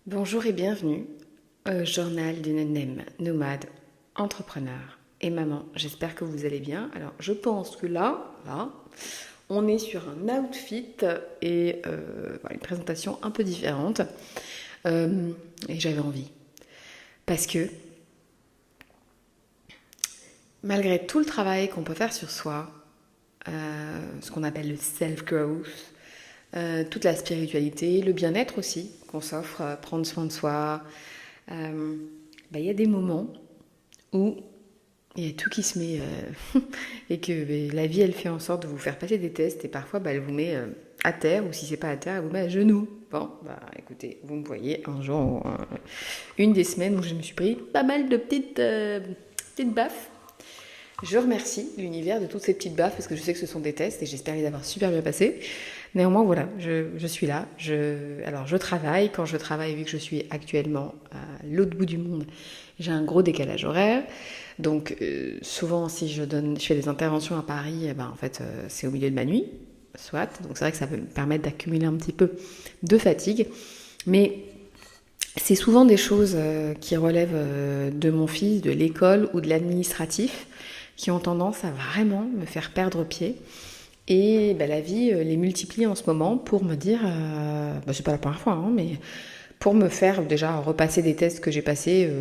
Bonjour et bienvenue au journal d'une nomade, entrepreneur et maman. J'espère que vous allez bien. Alors, je pense que là, on est sur un outfit et une présentation un peu différente. Et j'avais envie. Parce que, malgré tout le travail qu'on peut faire sur soi, ce qu'on appelle le self-growth, toute la spiritualité, le bien-être aussi qu'on s'offre, prendre soin de soi. Il y a des moments où il y a tout qui se met et que la vie elle fait en sorte de vous faire passer des tests et parfois elle vous met à terre ou si c'est pas à terre elle vous met à genoux. Bon, écoutez, vous me voyez un jour, une des semaines où je me suis pris pas mal de petites baffes. Je remercie l'univers de toutes ces petites baffes parce que je sais que ce sont des tests et j'espère les avoir super bien passés. Néanmoins, voilà, je suis là. Alors, je travaille. Quand je travaille, vu que je suis actuellement à l'autre bout du monde, j'ai un gros décalage horaire. Donc, souvent, si je fais des interventions à Paris, c'est au milieu de ma nuit, soit. Donc, c'est vrai que ça peut me permettre d'accumuler un petit peu de fatigue. Mais c'est souvent des choses qui relèvent de mon fils, de l'école ou de l'administratif, qui ont tendance à vraiment me faire perdre pied. Et la vie les multiplie en ce moment pour me dire, c'est pas la première fois, mais pour me faire déjà repasser des tests que j'ai passés,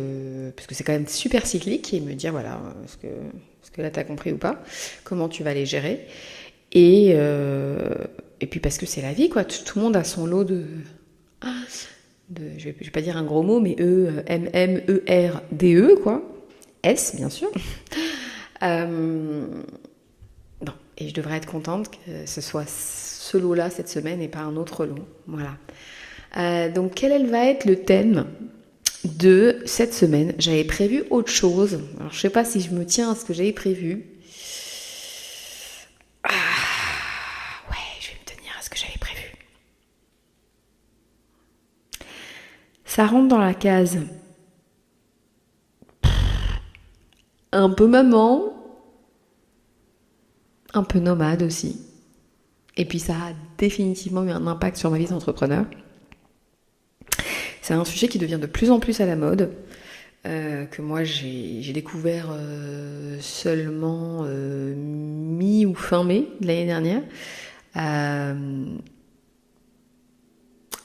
parce que c'est quand même super cyclique, et me dire, voilà, est-ce que là t'as compris ou pas, comment tu vas les gérer. Et puis parce que c'est la vie, quoi, tout le monde a son lot je vais pas dire un gros mot, mais M-M-E-R-D-E, quoi. S, bien sûr. Non, et je devrais être contente que ce soit ce lot-là cette semaine et pas un autre lot. Voilà. Donc quel va être le thème de cette semaine? J'avais prévu autre chose. Alors je sais pas si je me tiens à ce que j'avais prévu. Ouais, je vais me tenir à ce que j'avais prévu. Ça rentre dans la case un peu maman, un peu nomade aussi. Et puis ça a définitivement eu un impact sur ma vie d'entrepreneur. C'est un sujet qui devient de plus en plus à la mode, que moi j'ai découvert seulement mi ou fin mai de l'année dernière,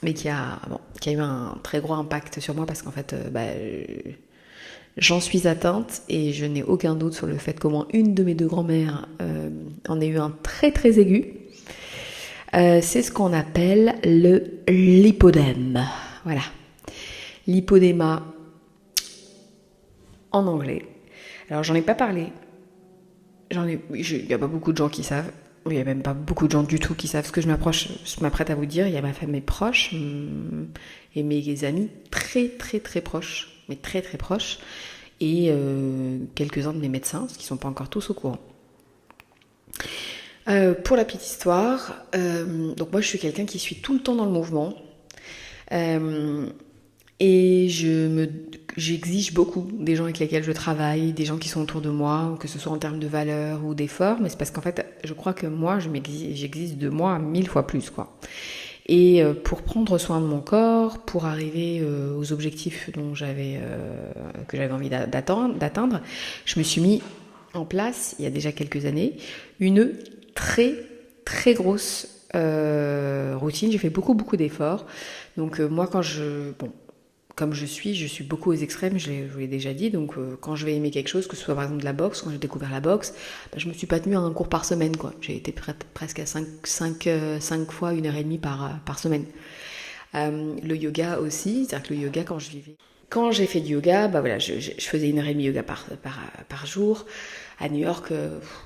mais qui a eu un très gros impact sur moi parce qu'en fait j'en suis atteinte et je n'ai aucun doute sur le fait qu'au moins une de mes deux grand-mères en ait eu un très très aigu. C'est ce qu'on appelle le lipodème. Voilà. L'hypodéma en anglais. Alors j'en ai pas parlé. Il y a pas beaucoup de gens qui savent. Il y a même pas beaucoup de gens du tout qui savent ce que je m'apprête à vous dire. Il y a ma famille proche et mes amis très très très proches, mais très très proches, et quelques-uns de mes médecins, ce qui sont pas encore tous au courant. Pour la petite histoire, donc moi je suis quelqu'un qui suis tout le temps dans le mouvement. Et j'exige beaucoup des gens avec lesquels je travaille, des gens qui sont autour de moi, que ce soit en termes de valeurs ou d'efforts, mais c'est parce qu'en fait, je crois que moi, j'exige de moi 1000 fois plus, quoi. Et pour prendre soin de mon corps, pour arriver aux objectifs que j'avais envie d'atteindre, je me suis mis en place, il y a déjà quelques années, une très, très grosse routine. J'ai fait beaucoup d'efforts. Donc moi, comme je suis beaucoup aux extrêmes, je vous l'ai déjà dit, donc quand je vais aimer quelque chose, que ce soit par exemple de la boxe, quand j'ai découvert la boxe, je me suis pas tenue à un cours par semaine, quoi. J'ai été presque à 5 fois 1h30 par semaine. Le yoga aussi, c'est-à-dire que le yoga, quand j'ai fait du yoga, je faisais 1h30 yoga par jour. À New York,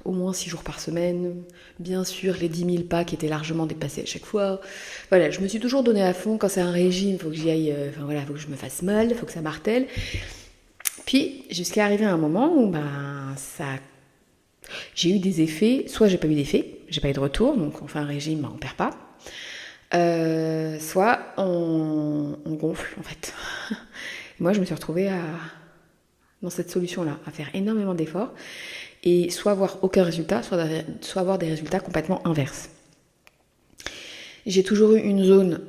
au moins 6 jours par semaine. Bien sûr, les 10 000 pas qui étaient largement dépassés à chaque fois. Voilà, je me suis toujours donné à fond. Quand c'est un régime, il faut que j'y aille, faut que je me fasse mal, il faut que ça martèle. Puis, jusqu'à arriver à un moment où j'ai eu des effets. Soit j'ai pas eu d'effet, j'ai pas eu de retour, donc on fait un régime, on perd pas. Soit on gonfle, en fait. Moi, je me suis retrouvée dans cette solution-là, à faire énormément d'efforts et soit avoir aucun résultat, soit avoir des résultats complètement inverses. J'ai toujours eu une zone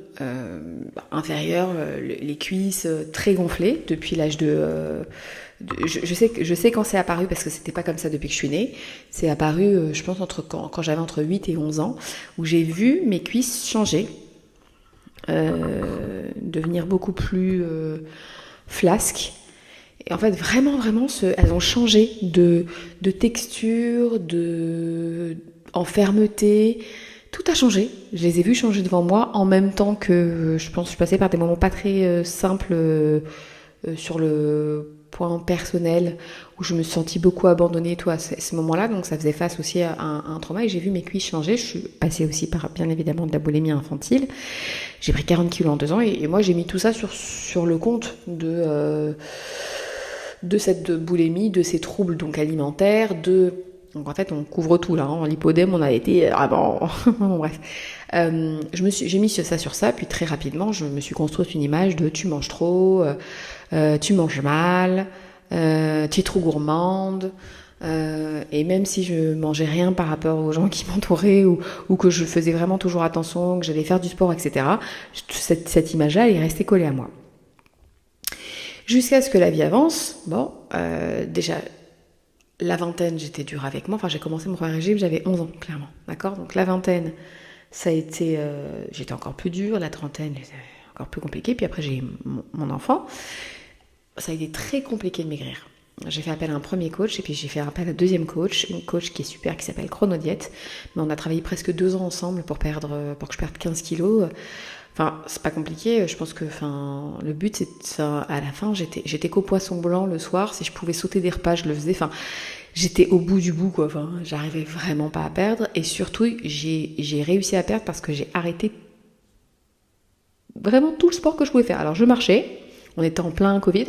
inférieure, les cuisses très gonflées depuis l'âge je sais quand c'est apparu parce que c'était pas comme ça depuis que je suis née. C'est apparu, je pense, quand j'avais entre 8 et 11 ans, où j'ai vu mes cuisses changer, devenir beaucoup plus flasques. Et en fait, vraiment, vraiment, elles ont changé de texture, en fermeté. Tout a changé. Je les ai vues changer devant moi en même temps que je pense que je passais par des moments pas très simples sur le point personnel où je me suis sentie beaucoup abandonnée à ce moment-là. Donc ça faisait face aussi à un trauma et j'ai vu mes cuisses changer. Je suis passée aussi par bien évidemment de la boulimie infantile. J'ai pris 40 kilos en 2 ans et moi j'ai mis tout ça sur le compte de cette boulimie, de ces troubles donc alimentaires, donc en fait on couvre tout là, hein. L'hypodème on a été vraiment bon, bref. J'ai mis ça sur ça, puis très rapidement je me suis construite une image de tu manges trop, tu manges mal, tu es trop gourmande, et même si je mangeais rien par rapport aux gens qui m'entouraient ou que je faisais vraiment toujours attention, que j'allais faire du sport, etc., cette image-là elle est restée collée à moi. Jusqu'à ce que la vie avance, déjà, la vingtaine, j'étais dure avec moi. Enfin, j'ai commencé mon premier régime, j'avais 11 ans, clairement. D'accord ? Donc la vingtaine, ça a été... j'étais encore plus dure. La trentaine, c'était encore plus compliqué. Puis après, j'ai eu mon enfant. Ça a été très compliqué de maigrir. J'ai fait appel à un premier coach et puis j'ai fait appel à un deuxième coach. Une coach qui est super, qui s'appelle Chronodiète. Mais on a travaillé presque 2 ans ensemble pour que je perde 15 kilos. Enfin, c'est pas compliqué, je pense que le but c'est à la fin j'étais qu'au poisson blanc le soir, si je pouvais sauter des repas, je le faisais. Enfin, j'étais au bout du bout quoi. Enfin, j'arrivais vraiment pas à perdre et surtout j'ai réussi à perdre parce que j'ai arrêté vraiment tout le sport que je pouvais faire. Alors je marchais, on était en plein Covid,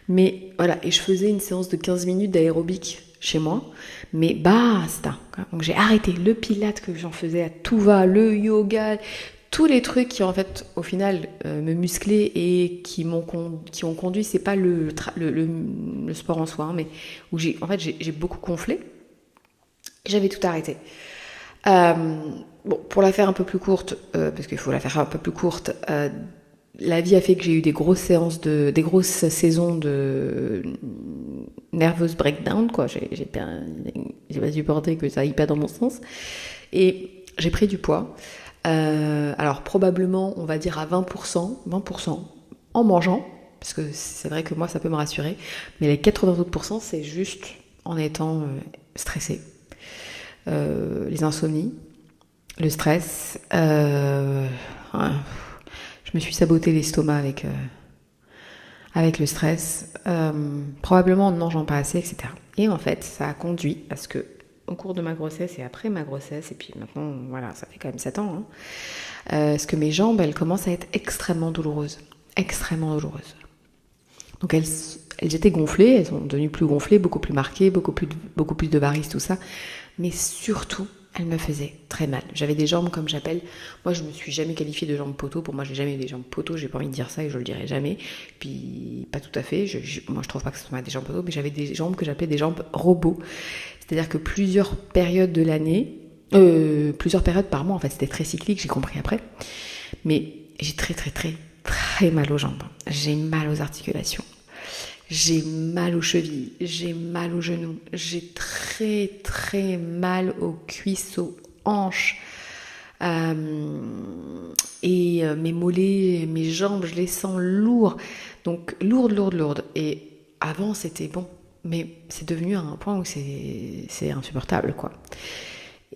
mais voilà, et je faisais une séance de 15 minutes d'aérobic chez moi, mais basta. Donc j'ai arrêté le pilate que j'en faisais à tout va, le yoga, tous les trucs qui en fait au final me musclaient et qui ont conduit, c'est pas le sport en soi, hein, mais où j'ai beaucoup gonflé. J'avais tout arrêté. Pour la faire un peu plus courte, parce qu'il faut la faire un peu plus courte, la vie a fait que j'ai eu des grosses saisons de nervous breakdown, quoi. J'ai pas supporté que ça aille pas dans mon sens. Et j'ai pris du poids. Alors probablement, on va dire à 20% en mangeant, parce que c'est vrai que moi ça peut me rassurer, mais les 80 autres pourcents c'est juste en étant stressée. Les insomnies, le stress, je me suis saboté l'estomac avec le stress, probablement en ne mangeant pas assez, etc. Et en fait, ça a conduit à ce que au cours de ma grossesse et après ma grossesse, et puis maintenant, voilà, ça fait quand même 7 ans, ce que mes jambes, elles commencent à être extrêmement douloureuses. Extrêmement douloureuses. Donc elles étaient gonflées, elles sont devenues plus gonflées, beaucoup plus marquées, beaucoup plus de varices, tout ça. Mais surtout, elles me faisaient très mal. J'avais des jambes comme j'appelle, moi je me suis jamais qualifiée de jambes poteau, pour moi j'ai jamais eu des jambes poteau, j'ai pas envie de dire ça et je le dirai jamais. Puis pas tout à fait, moi je trouve pas que ce soit des jambes poteau, mais j'avais des jambes que j'appelais des jambes robots. C'est-à-dire que plusieurs périodes de l'année, plusieurs périodes par mois, en fait, c'était très cyclique, j'ai compris après. Mais j'ai très, très, très, très mal aux jambes. J'ai mal aux articulations. J'ai mal aux chevilles. J'ai mal aux genoux. J'ai très, très mal aux cuisses, aux hanches. Et mes mollets, mes jambes, je les sens lourds. Donc, lourdes. Et avant, c'était bon. Mais c'est devenu à un point où c'est insupportable, quoi.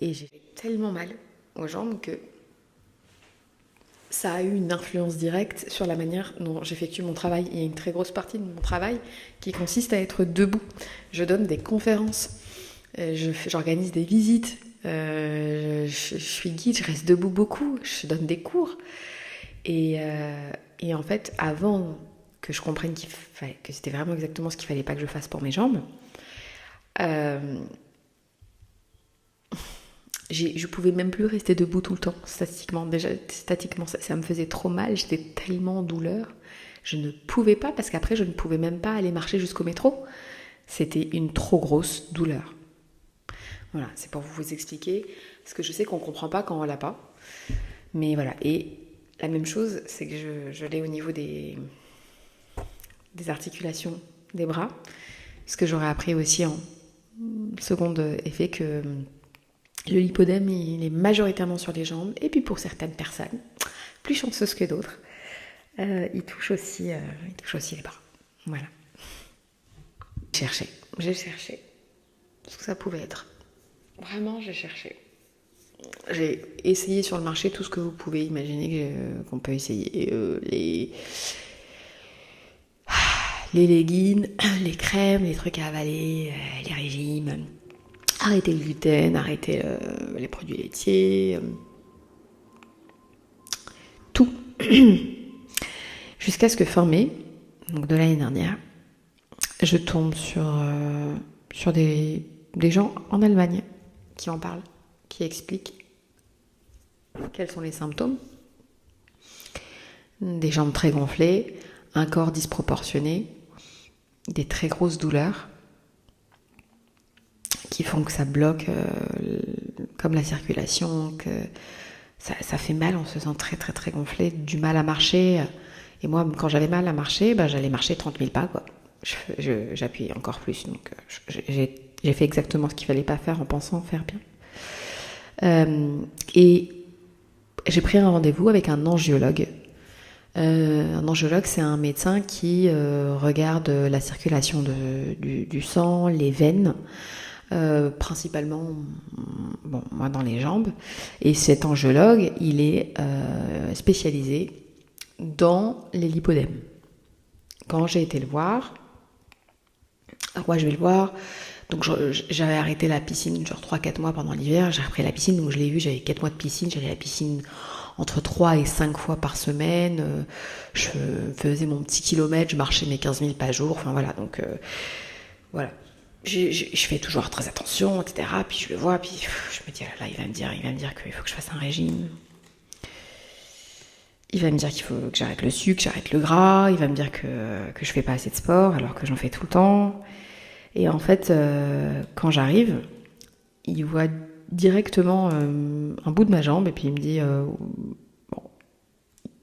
Et j'ai tellement mal aux jambes que ça a eu une influence directe sur la manière dont j'effectue mon travail. Il y a une très grosse partie de mon travail qui consiste à être debout. Je donne des conférences, j'organise des visites, je suis guide, je reste debout beaucoup, je donne des cours. Et en fait, avant que je comprenne que c'était vraiment exactement ce qu'il fallait pas que je fasse pour mes jambes, je pouvais même plus rester debout tout le temps, statiquement. Déjà, statiquement, ça me faisait trop mal, j'étais tellement en douleur. Je ne pouvais pas, parce qu'après, je ne pouvais même pas aller marcher jusqu'au métro. C'était une trop grosse douleur. Voilà, c'est pour vous expliquer, parce que je sais qu'on comprend pas quand on l'a pas. Mais voilà, et la même chose, c'est que je l'ai au niveau des articulations des bras, ce que j'aurais appris aussi en second effet, que le lipodème, il est majoritairement sur les jambes, et puis pour certaines personnes, plus chanceuses que d'autres, il touche aussi les bras. Voilà. J'ai cherché ce que ça pouvait être. Vraiment, j'ai cherché. J'ai essayé sur le marché tout ce que vous pouvez imaginer qu'on peut essayer. Les leggings, les crèmes, les trucs à avaler, les régimes. Arrêter le gluten, arrêter les produits laitiers. Tout. Jusqu'à ce que fin mai, donc de l'année dernière, je tombe sur des gens en Allemagne qui en parlent, qui expliquent quels sont les symptômes. Des jambes très gonflées, un corps disproportionné, des très grosses douleurs qui font que ça bloque comme la circulation, que ça fait mal, on se sent très très très gonflé, du mal à marcher. Et moi, quand j'avais mal à marcher, j'allais marcher 30 000 pas, quoi. J'appuyais encore plus, donc j'ai fait exactement ce qu'il fallait pas faire en pensant faire bien. Et j'ai pris un rendez-vous avec un angiologue. Un angiologue, c'est un médecin qui regarde la circulation du sang, les veines, principalement, moi dans les jambes. Et cet angiologue, il est spécialisé dans les lipodèmes. Quand j'ai été le voir, moi je vais le voir, donc j'avais arrêté la piscine genre 3-4 mois pendant l'hiver, j'ai repris la piscine, donc je l'ai vu, j'avais 4 mois de piscine, j'allais à la piscine entre 3 et 5 fois par semaine, je faisais mon petit kilomètre, je marchais mes 15 000 pas jour, enfin voilà, donc voilà. Je fais toujours très attention, etc. Puis je le vois, puis je me dis, là, il va me dire qu'il faut que je fasse un régime. Il va me dire qu'il faut que j'arrête le sucre, que j'arrête le gras. Il va me dire que je fais pas assez de sport, alors que j'en fais tout le temps. Et en fait, quand j'arrive, il voit directement un bout de ma jambe, et puis il me dit, bon,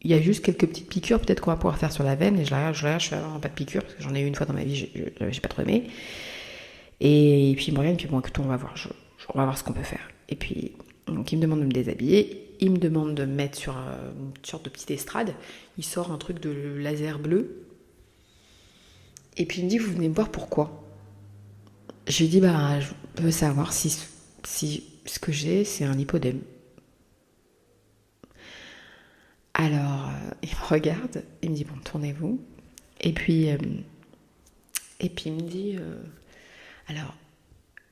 il y a juste quelques petites piqûres, peut-être qu'on va pouvoir faire sur la veine. Et je la regarde, je fais vraiment pas de piqûres, parce que j'en ai eu une fois dans ma vie, j'ai pas trop aimé. Et puis il me regarde, et puis bon, écoute, on va voir, on va voir ce qu'on peut faire. Et puis, donc il me demande de me déshabiller, il me demande de me mettre sur une sorte de petite estrade, il sort un truc de laser bleu, et puis il me dit, vous venez me voir pourquoi? Je lui dis, je veux savoir si ce que j'ai, c'est un lipodème. Alors, il me regarde, il me dit, bon, tournez-vous. Et puis il me dit, alors,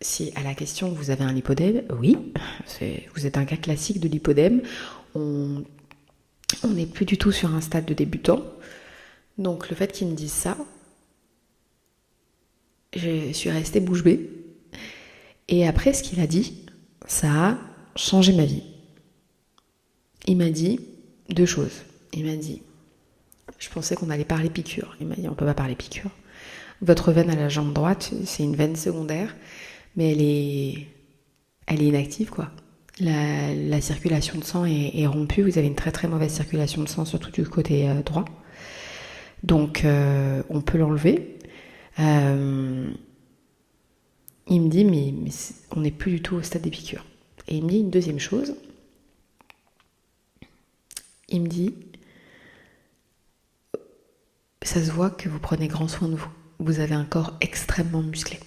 si à la question, vous avez un lipodème, oui, vous êtes un cas classique de lipodème. On n'est plus du tout sur un stade de débutant. Donc, le fait qu'il me dise ça, je suis restée bouche bée. Et après, ce qu'il a dit, ça a changé ma vie. Il m'a dit 2 choses. Il m'a dit, je pensais qu'on allait parler piqûre. Il m'a dit, on peut pas parler piqûre. Votre veine à la jambe droite, c'est une veine secondaire, mais elle est inactive, quoi. La circulation de sang est rompue. Vous avez une très très mauvaise circulation de sang, surtout du côté droit. Donc, on peut l'enlever. Il me dit, mais on n'est plus du tout au stade des piqûres. Et il me dit une deuxième chose. Il me dit, ça se voit que vous prenez grand soin de vous. Vous avez un corps extrêmement musclé.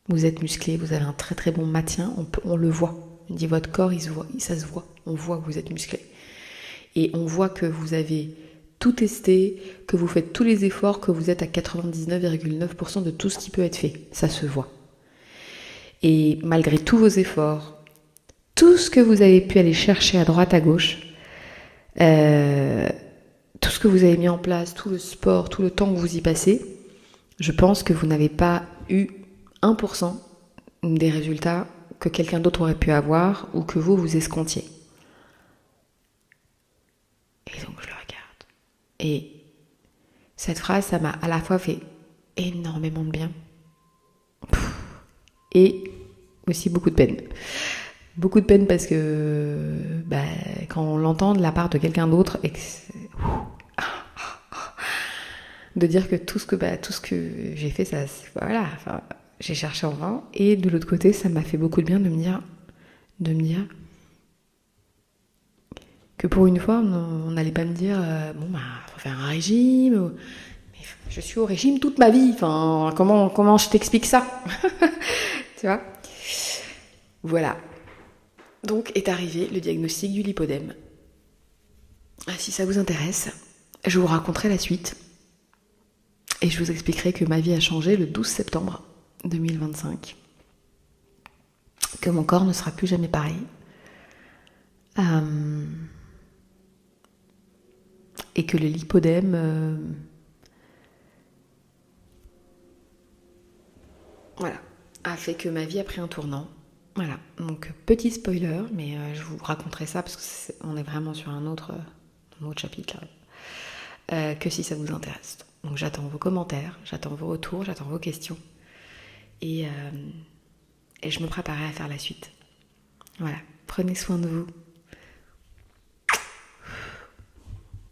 Vous êtes musclé, vous avez un très très bon maintien, on le voit. Il me dit, votre corps, ça se voit. On voit que vous êtes musclé. Et on voit que vous avez tout testé, que vous faites tous les efforts, que vous êtes à 99,9% de tout ce qui peut être fait. Ça se voit. Et malgré tous vos efforts, tout ce que vous avez pu aller chercher à droite, à gauche, tout ce que vous avez mis en place, tout le sport, tout le temps que vous y passez, je pense que vous n'avez pas eu 1% des résultats que quelqu'un d'autre aurait pu avoir ou que vous escomptiez. Et donc je le regarde. Et cette phrase, ça m'a à la fois fait énormément de bien et aussi beaucoup de peine. Beaucoup de peine parce que quand on l'entend de la part de quelqu'un d'autre et que de dire que tout ce que j'ai fait, ça, voilà, enfin, j'ai cherché en vain. Et de l'autre côté, ça m'a fait beaucoup de bien de me dire que pour une fois, on n'allait pas me dire faut faire un régime. Mais je suis au régime toute ma vie. Enfin, comment je t'explique ça? Tu vois? Voilà. Donc est arrivé le diagnostic du lipodème. Si ça vous intéresse, je vous raconterai la suite. Et je vous expliquerai que ma vie a changé le 12 septembre 2025. Que mon corps ne sera plus jamais pareil. Et que le lipodème... voilà, a fait que ma vie a pris un tournant. Voilà, donc petit spoiler, mais je vous raconterai ça parce qu'on est vraiment sur un autre chapitre là, que si ça vous intéresse. Donc j'attends vos commentaires, j'attends vos retours, j'attends vos questions et je me préparerai à faire la suite. Voilà, prenez soin de vous.